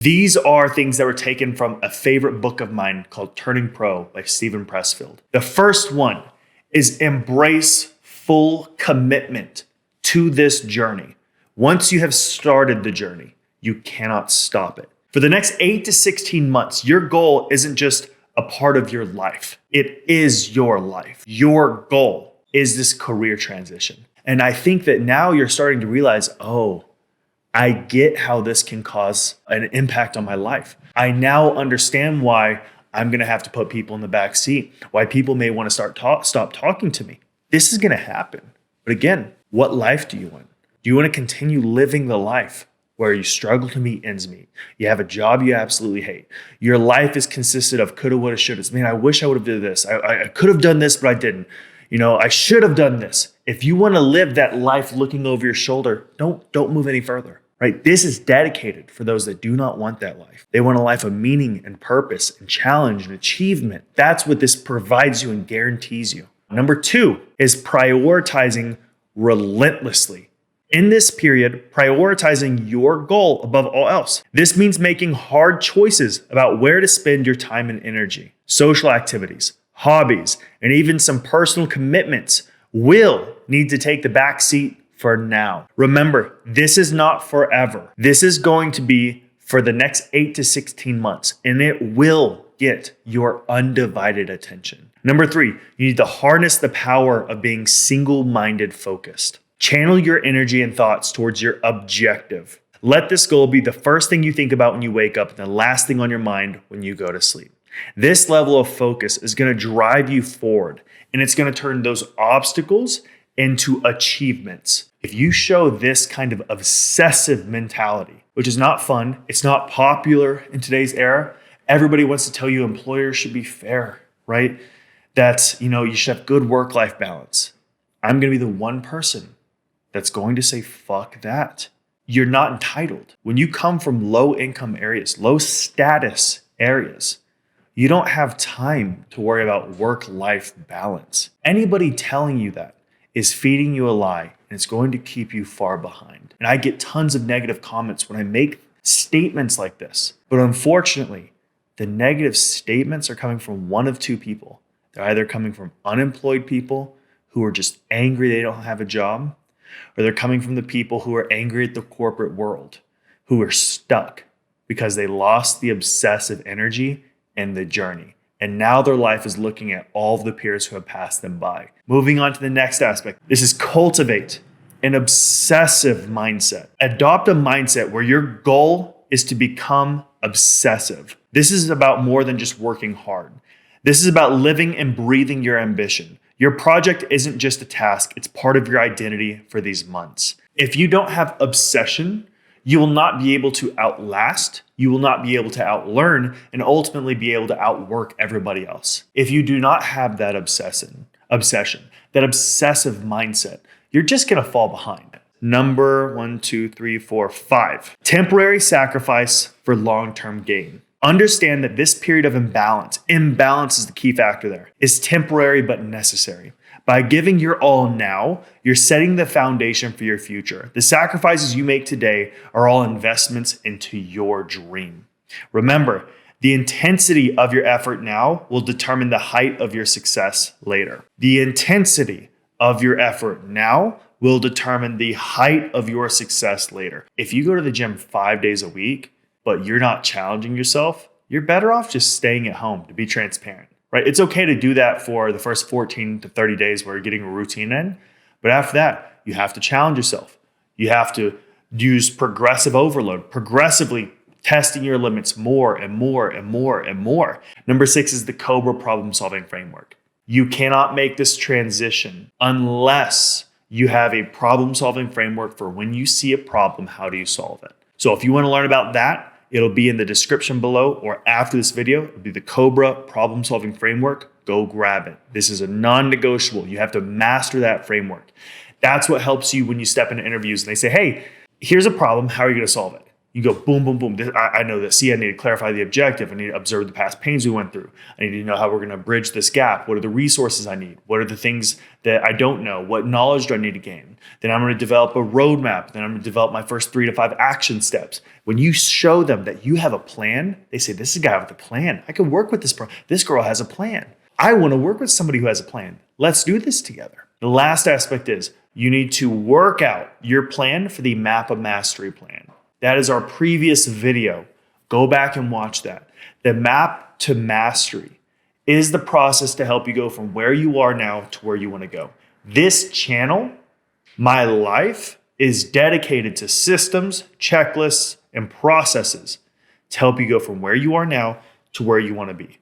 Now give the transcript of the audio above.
These are things that were taken from a favorite book of mine called Turning Pro by Stephen Pressfield. The first one is embrace full commitment to this journey. Once you have started the journey, you cannot stop it. For the next 8 to 16 months, your goal isn't just a part of your life. It is your life. Your goal is this career transition. And I think that now you're starting to realize, oh, I get how this can cause an impact on my life. I now understand why I'm going to have to put people in the back seat, why people may want to stop talking to me. This is going to happen. But again, what life do you want? Do you want to continue living the life where you struggle to meet ends meet? You have a job you absolutely hate. Your life is consisted of coulda, woulda, shouldas. Man, I wish I would have done this. I could have done this, but I didn't. I should have done this. If you want to live that life looking over your shoulder, don't move any further, right? This is dedicated for those that do not want that life. They want a life of meaning and purpose and challenge and achievement. That's what this provides you and guarantees you. Number 2 is prioritizing relentlessly. In this period, prioritizing your goal above all else. This means making hard choices about where to spend your time and energy. Social activities, hobbies, and even some personal commitments will need to take the back seat for now. Remember, this is not forever. This is going to be for the next 8 to 16 months, and it will get your undivided attention. Number 3, you need to harness the power of being single-minded focused. Channel your energy and thoughts towards your objective. Let this goal be the first thing you think about when you wake up and the last thing on your mind when you go to sleep. This level of focus is going to drive you forward, and it's going to turn those obstacles into achievements. If you show this kind of obsessive mentality, which is not fun, it's not popular in today's era. Everybody wants to tell you employers should be fair, right? That, you should have good work-life balance. I'm going to be the one person that's going to say, fuck that. You're not entitled. When you come from low income areas, low status areas, you don't have time to worry about work-life balance. Anybody telling you that is feeding you a lie, and it's going to keep you far behind. And I get tons of negative comments when I make statements like this. But unfortunately, the negative statements are coming from one of two people. They're either coming from unemployed people who are just angry they don't have a job, or they're coming from the people who are angry at the corporate world, who are stuck because they lost the obsessive energy and the journey. And now their life is looking at all of the peers who have passed them by. Moving on to the next aspect. This is cultivate an obsessive mindset. Adopt a mindset where your goal is to become obsessive. This is about more than just working hard. This is about living and breathing your ambition. Your project isn't just a task, it's part of your identity for these months. If you don't have obsession, you will not be able to outlast, you will not be able to outlearn, and ultimately be able to outwork everybody else. If you do not have that obsession, that obsessive mindset, you're just gonna fall behind. Number 5. Temporary sacrifice for long-term gain. Understand that this period of imbalance is the key factor there, is temporary but necessary. By giving your all now, you're setting the foundation for your future. The sacrifices you make today are all investments into your dream. Remember, the intensity of your effort now will determine the height of your success later. The intensity of your effort now will determine the height of your success later. If you go to the gym 5 days a week, but you're not challenging yourself, you're better off just staying at home, to be transparent, right? It's okay to do that for the first 14 to 30 days where you're getting a routine in. But after that, you have to challenge yourself. You have to use progressive overload, progressively testing your limits more and more and more and more. Number 6 is the COBRA problem-solving framework. You cannot make this transition unless you have a problem-solving framework for when you see a problem, how do you solve it? So if you want to learn about that, it'll be in the description below or after this video. It'll be the COBRA problem-solving framework. Go grab it. This is a non-negotiable. You have to master that framework. That's what helps you when you step into interviews and they say, hey, here's a problem. How are you going to solve it? You go boom, boom, boom. I know this. See, I need to clarify the objective. I need to observe the past pains we went through. I need to know how we're going to bridge this gap. What are the resources I need? What are the things that I don't know? What knowledge do I need to gain? Then I'm going to develop a roadmap. Then I'm going to develop my first 3 to 5 action steps. When you show them that you have a plan, they say, this is a guy with a plan. I can work with this. This girl has a plan. I want to work with somebody who has a plan. Let's do this together. The last aspect is you need to work out your plan for the Map of Mastery plan. That is our previous video. Go back and watch that. The Map to Mastery is the process to help you go from where you are now to where you want to go. This channel, my life, is dedicated to systems, checklists, and processes to help you go from where you are now to where you want to be.